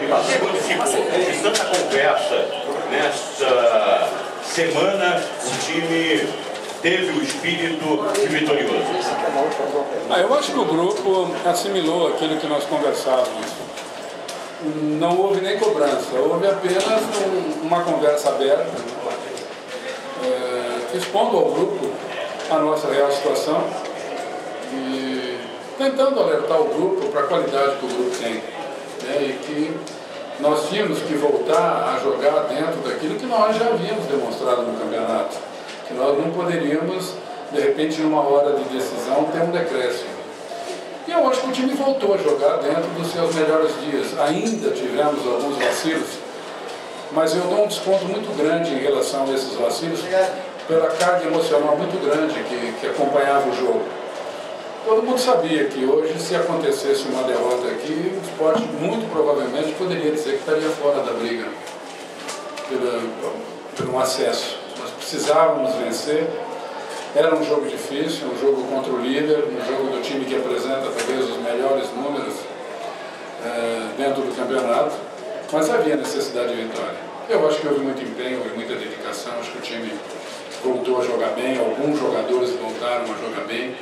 você participou de tanta conversa nessa semana, o time teve o espírito de vitorioso? Eu acho que o grupo assimilou aquilo que nós conversávamos. Não houve nem cobrança, houve apenas uma conversa aberta, expondo ao grupo a nossa real situação e tentando alertar o grupo para a qualidade que o grupo tem, né, e que nós tínhamos que voltar a jogar dentro daquilo que nós já havíamos demonstrado no campeonato, que nós não poderíamos, de repente, numa hora de decisão, ter um decréscimo. E eu acho que o time voltou a jogar dentro dos seus melhores dias. Ainda tivemos alguns vacilos, mas eu dou um desconto muito grande em relação a esses vacilos, pela carga emocional muito grande que acompanhava o jogo. Todo mundo sabia que hoje, se acontecesse uma derrota aqui, o Sport muito provavelmente poderia dizer que estaria fora da briga pelo acesso. Nós precisávamos vencer. Era um jogo difícil, um jogo contra o líder, um jogo do time que apresenta talvez os melhores números dentro do campeonato, mas havia necessidade de vitória. Eu acho que houve muito empenho, houve muita dedicação, acho que o time voltou a jogar bem, alguns jogadores voltaram a jogar bem.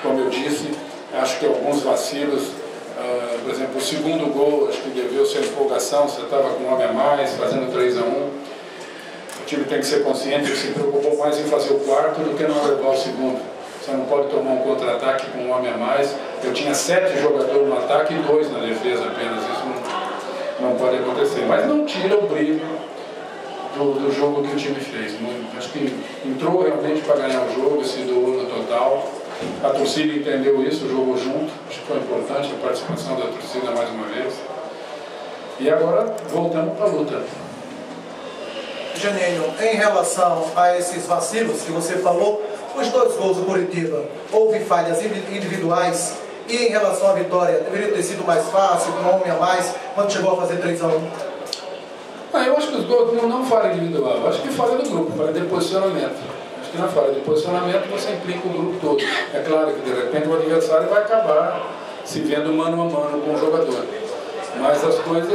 Como eu disse, acho que alguns vacilos, por exemplo, o segundo gol, acho que deveu-se à empolgação, você estava com um homem a mais, fazendo 3-1. O time tem que ser consciente que se preocupou mais em fazer o quarto do que não levar o segundo. Você não pode tomar um contra-ataque com um homem a mais. Eu tinha 7 jogadores no ataque e 2 na defesa apenas. Isso não pode acontecer. Mas não tira o brilho do jogo que o time fez. Acho que entrou realmente para ganhar o jogo, se doou no total. A torcida entendeu isso, jogou junto. Acho que foi importante a participação da torcida mais uma vez. E agora voltamos para a luta. Geninho, em relação a esses vacilos que você falou, os 2 gols do Curitiba, houve falhas individuais, e em relação à vitória, deveria ter sido mais fácil, com um homem a mais, quando chegou a fazer 3-1? Eu acho que os gols não falha individual, eu acho que falha do grupo, falha de posicionamento. Acho que na falha de posicionamento você implica o grupo todo. É claro que de repente o adversário vai acabar se vendo mano a mano com o jogador. Mas as coisas,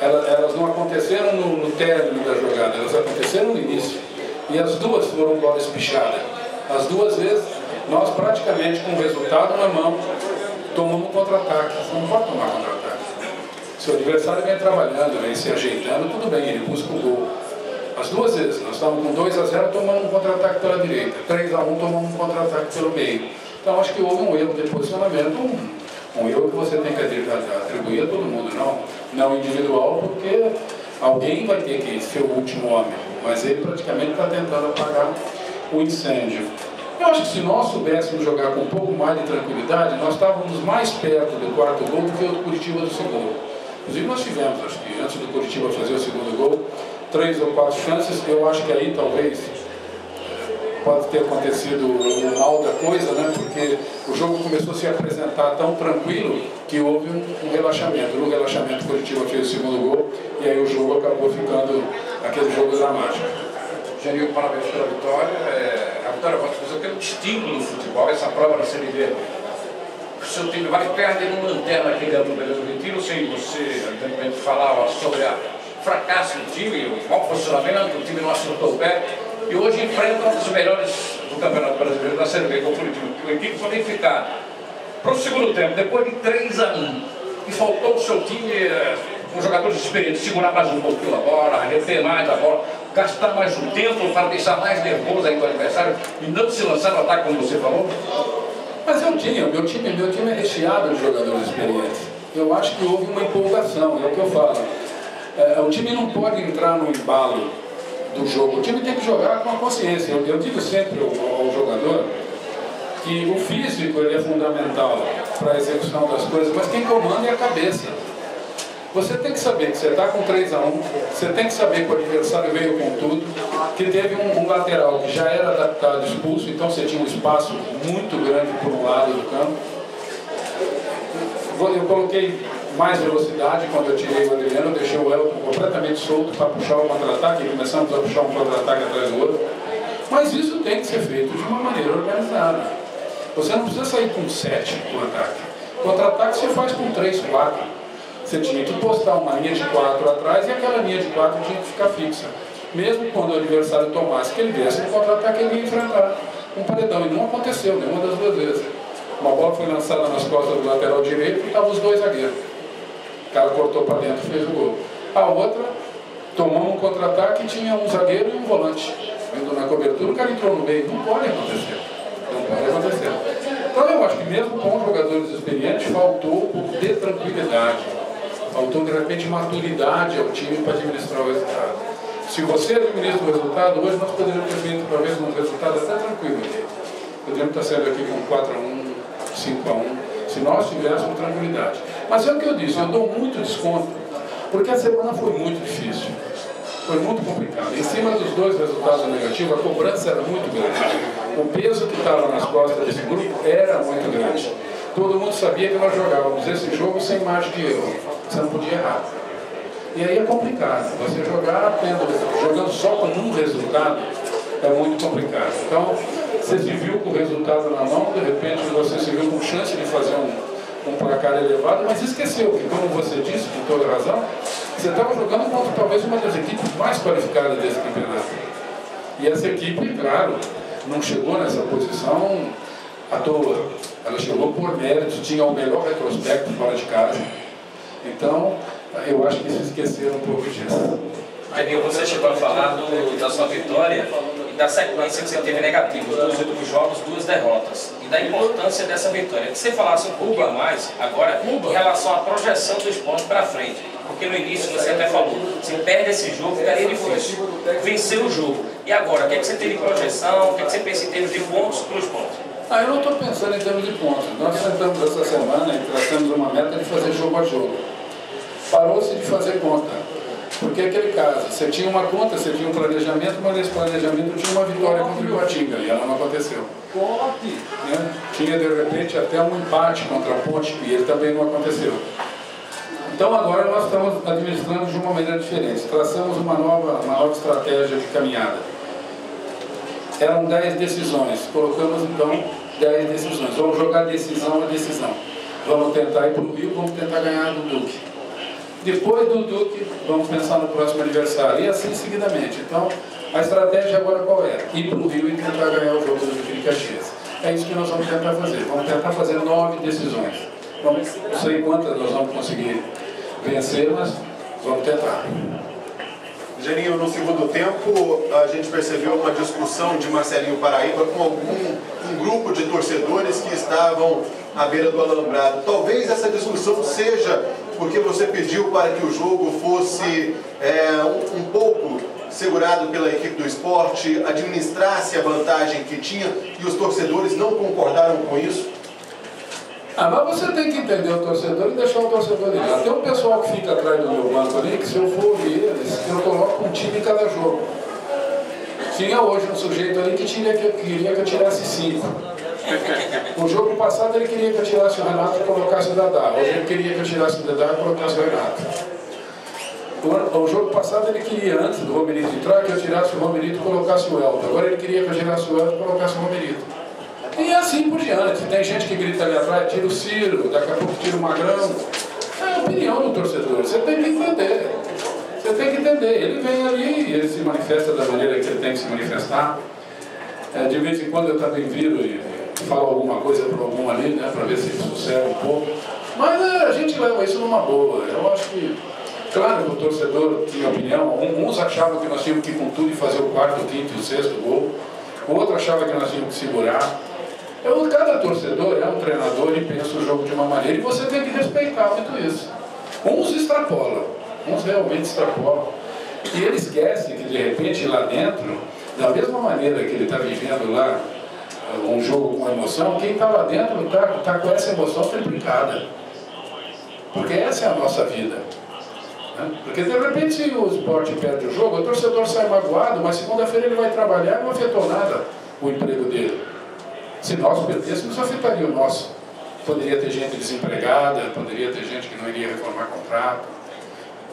elas não aconteceram no término da jogada, elas aconteceram no início. E as duas foram bola espichada. As duas vezes, nós praticamente com o resultado na mão, tomamos um contra-ataque. Você não pode tomar contra-ataque. Se o adversário vem trabalhando, vem se ajeitando, tudo bem, ele busca o gol. As duas vezes, nós estávamos com 2-0, tomamos um contra-ataque pela direita. 3-1, tomamos um contra-ataque pelo meio. Então acho que houve um erro de posicionamento, um erro que você tem que atribuir a todo mundo, não individual, porque alguém vai ter que ser o último homem, mas ele praticamente está tentando apagar o incêndio. Eu acho que se nós soubéssemos jogar com um pouco mais de tranquilidade, nós estávamos mais perto do 4º gol do que o do Curitiba do segundo. Inclusive nós tivemos, acho que antes do Curitiba fazer o segundo gol, 3 ou 4 chances. Eu acho que aí talvez pode ter acontecido o mal da coisa, né? Porque o jogo começou a se apresentar tão tranquilo que houve um relaxamento. No relaxamento, o Curitiba fez o segundo gol e aí o jogo acabou ficando aquele jogo dramático. Geninho, parabéns pela vitória. A vitória pode fazer aquele estímulo no futebol, essa prova da Série B. O seu time vai perder no Lanterna aqui dentro do Beleza do Retiro, sem você, evidentemente, falava sobre o fracasso do time, o mau posicionamento, o time não acertou o pé. E hoje enfrenta um dos melhores do Campeonato Brasileiro da Série B, que é o Curitiba. A equipe foi ficar para o segundo tempo, depois de 3-1, e faltou o seu time, com jogadores experientes, segurar mais um pouquinho a bola, reter mais a bola, gastar mais um tempo para deixar mais nervoso aí com o adversário e não se lançar no ataque, como você falou? Mas meu time é recheado de jogadores experientes. Eu acho que houve uma empolgação, é o que eu falo. O time não pode entrar no embalo do jogo, o time tem que jogar com a consciência. Eu digo sempre ao jogador que o físico ele é fundamental para a execução das coisas, mas quem comanda é a cabeça. Você tem que saber que você está com 3-1, você tem que saber que o adversário veio com tudo, que teve um lateral que já era adaptado, expulso, então você tinha um espaço muito grande por um lado do campo. Eu coloquei mais velocidade quando eu tirei o Adriano, eu deixei o Elton completamente solto para puxar o contra-ataque, e começamos a puxar um contra-ataque atrás do outro. Mas isso tem que ser feito de uma maneira organizada. Você não precisa sair com 7 no ataque. Contra-ataque você faz com 3, 4. Você tinha que postar uma linha de 4 atrás e aquela linha de 4 tinha que ficar fixa. Mesmo quando o adversário tomasse que ele viesse no contra-ataque, ele ia enfrentar um paredão. E não aconteceu nenhuma das duas vezes. Uma bola foi lançada nas costas do lateral direito e estavam os dois zagueiros. O cara cortou para dentro e fez o gol. A outra, tomou um contra-ataque e tinha um zagueiro e um volante. Indo na cobertura, o cara entrou no meio. Não pode acontecer. Não pode acontecer. Então eu acho que mesmo com jogadores experientes, faltou um pouco de tranquilidade. Faltou, de repente, maturidade ao time para administrar o resultado. Se você administra o resultado, hoje nós poderíamos ter feito, talvez, um resultado até tranquilo aqui. Poderíamos estar saindo aqui com 4-1, 5-1, se nós tivéssemos tranquilidade. Mas é o que eu disse, eu dou muito desconto, porque a semana foi muito difícil. Foi muito complicado. Em cima dos dois resultados negativos, a cobrança era muito grande. O peso que estava nas costas desse grupo era muito grande. Todo mundo sabia que nós jogávamos esse jogo sem margem de erro. Você não podia errar. E aí é complicado. Você jogando só com um resultado é muito complicado. Então, você se viu com o resultado na mão, de repente você se viu com chance de fazer um placar elevado, mas esqueceu que, como você disse, com toda razão, você estava jogando contra talvez uma das equipes mais qualificadas desse campeonato. E essa equipe, claro, não chegou nessa posição à toa. Ela chegou por mérito, tinha o melhor retrospecto fora de casa. Então, eu acho que se esqueceram um pouco disso. Aí você chegou a falar da sua vitória e da sequência que você teve negativa, dos últimos jogos, 2 derrotas, e da importância dessa vitória. Que você falasse um pouquinho mais agora em relação à projeção do esporte para frente. Porque no início você até falou, se perde esse jogo, ficaria difícil vencer o jogo. E agora, o que é que você tem de projeção, o que é que você pensa em termos de pontos para o esporte? Eu não estou pensando em termos de pontos. Nós sentamos essa semana e traçamos uma meta de fazer jogo a jogo. Parou-se de fazer conta. Porque aquele caso, você tinha uma conta, você tinha um planejamento, mas nesse planejamento tinha uma vitória contra o Iguatinga e ela não aconteceu. Tinha de repente até um empate contra a Ponte e ele também não aconteceu. Então agora nós estamos administrando de uma maneira diferente. Traçamos uma nova estratégia de caminhada. Eram 10 decisões, colocamos então 10 decisões. Vamos jogar decisão a decisão. Vamos tentar ir para o Rio, vamos tentar ganhar do Duque. Depois do Duque, vamos pensar no próximo adversário. E assim seguidamente. Então, a estratégia agora qual é? Ir para o Rio e tentar ganhar o jogo do Duque de Caxias. É isso que nós vamos tentar fazer. Vamos tentar fazer 9 decisões. Não sei quantas nós vamos conseguir vencer, mas vamos tentar. Geninho, no segundo tempo, a gente percebeu uma discussão de Marcelinho Paraíba com um grupo de torcedores que estavam à beira do alambrado. Talvez essa discussão seja porque você pediu para que o jogo fosse um pouco segurado pela equipe do esporte, administrasse a vantagem que tinha e os torcedores não concordaram com isso? Mas você tem que entender o torcedor e deixar o torcedor ligar. Tem um pessoal que fica atrás do meu banco ali, que se eu for ouvir eles, eu coloco um time em cada jogo. Tinha hoje um sujeito ali que queria que eu tirasse 5. No jogo passado ele queria que eu tirasse o Renato e colocasse o Dadá. Hoje ele queria que eu tirasse o Dadá e colocasse o Renato. O jogo passado ele queria, antes do Romerito entrar, que eu tirasse o Romerito e colocasse o Elton. Agora ele queria que eu tirasse o Elton e colocasse o Romerito. E assim por diante. Tem gente que grita ali atrás, tira o Ciro, daqui a pouco tira o Magrão. É a opinião do torcedor. Você tem que entender. Você tem que entender. Ele vem ali e ele se manifesta da maneira que ele tem que se manifestar. De vez em quando eu também viro e falo alguma coisa para algum ali, né, para ver se sossega um pouco. Mas a gente leva isso numa boa. Eu acho que, claro que o torcedor tinha opinião. Uns achavam que nós tínhamos que ir com tudo e fazer o 4º, o 5º e o 6º gol. O outro achava que nós tínhamos que segurar. Cada torcedor é um treinador e pensa o jogo de uma maneira e você tem que respeitar muito isso. Uns extrapolam, uns realmente extrapolam. E ele esquece que de repente lá dentro, da mesma maneira que ele está vivendo lá um jogo com emoção, quem está lá dentro está com essa emoção triplicada. Porque essa é a nossa vida. Porque de repente se o esporte perde o jogo, o torcedor sai magoado, mas segunda-feira ele vai trabalhar e não afetou nada o emprego dele. Se nós perdêssemos, afetaria o nosso. Poderia ter gente desempregada, poderia ter gente que não iria reformar contrato.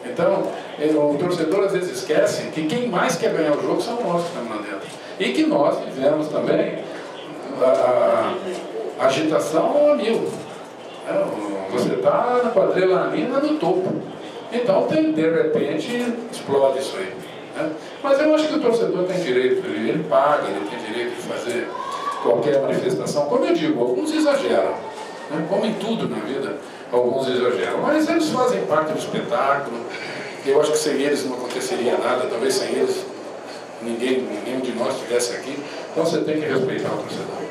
Então, o torcedor às vezes esquece que quem mais quer ganhar o jogo são nós que estamos lá dentro. E que nós vivemos também a agitação a 1000. Você está na adrenalina no topo. Então, de repente, explode isso aí. Né? Mas eu acho que o torcedor tem direito, ele paga, ele tem direito de fazer qualquer manifestação. Como eu digo, alguns exageram. Né? Como em tudo na vida, alguns exageram. Mas eles fazem parte do espetáculo. Eu acho que sem eles não aconteceria nada. Talvez sem eles nenhum de nós estivesse aqui. Então você tem que respeitar o torcedor.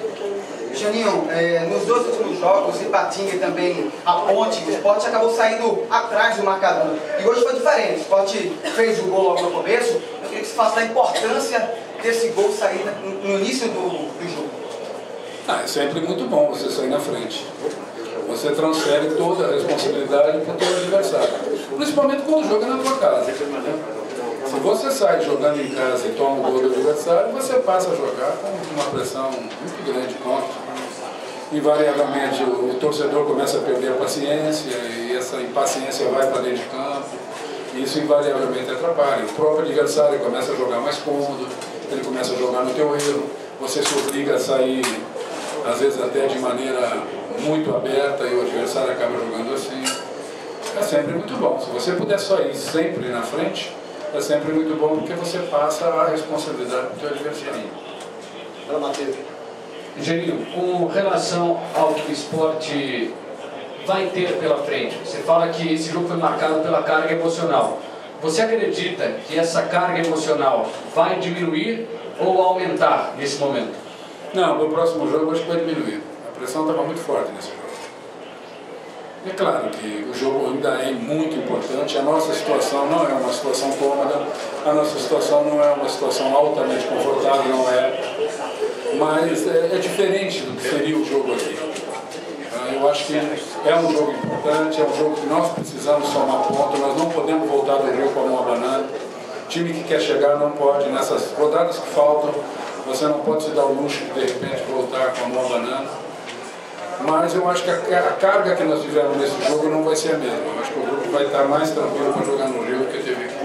Janinho, nos dois últimos jogos, Ipatinga e também a Ponte, o Sport acabou saindo atrás do marcador. E hoje foi diferente. O Sport fez o gol logo no começo. Eu queria que você falasse da importância desse gol sair no início do jogo. É sempre muito bom você sair na frente. Você transfere toda a responsabilidade para o teu adversário. Principalmente quando joga na tua casa. Se você sai jogando em casa e toma o gol do adversário, você passa a jogar com uma pressão muito grande contra. Invariavelmente o torcedor começa a perder a paciência e essa impaciência vai para dentro de campo. E isso invariavelmente atrapalha. O próprio adversário começa a jogar mais cômodo, ele começa a jogar no teu erro, você se obriga a sair, às vezes até de maneira muito aberta e o adversário acaba jogando assim. É sempre muito bom. Se você puder sair sempre na frente, é sempre muito bom porque você passa a responsabilidade do teu adversário. Geninho, com relação ao que o esporte vai ter pela frente, você fala que esse jogo foi marcado pela carga emocional. Você acredita que essa carga emocional vai diminuir ou aumentar nesse momento? Não, no próximo jogo eu acho que vai diminuir. A pressão estava muito forte nesse jogo. É claro que o jogo ainda é muito importante, a nossa situação não é uma situação cômoda, a nossa situação não é uma situação altamente confortável, não é, mas é diferente do que seria o jogo aqui. Eu acho que é um jogo importante, é um jogo que nós precisamos somar ponto, nós não podemos voltar do Rio com a mão abanando. O time que quer chegar não pode, nessas rodadas que faltam, você não pode se dar o luxo de repente voltar com a mão abanando. Mas eu acho que a carga que nós tivemos nesse jogo não vai ser a mesma. Eu acho que o grupo vai estar mais tranquilo para jogar no Rio do que teve aqui.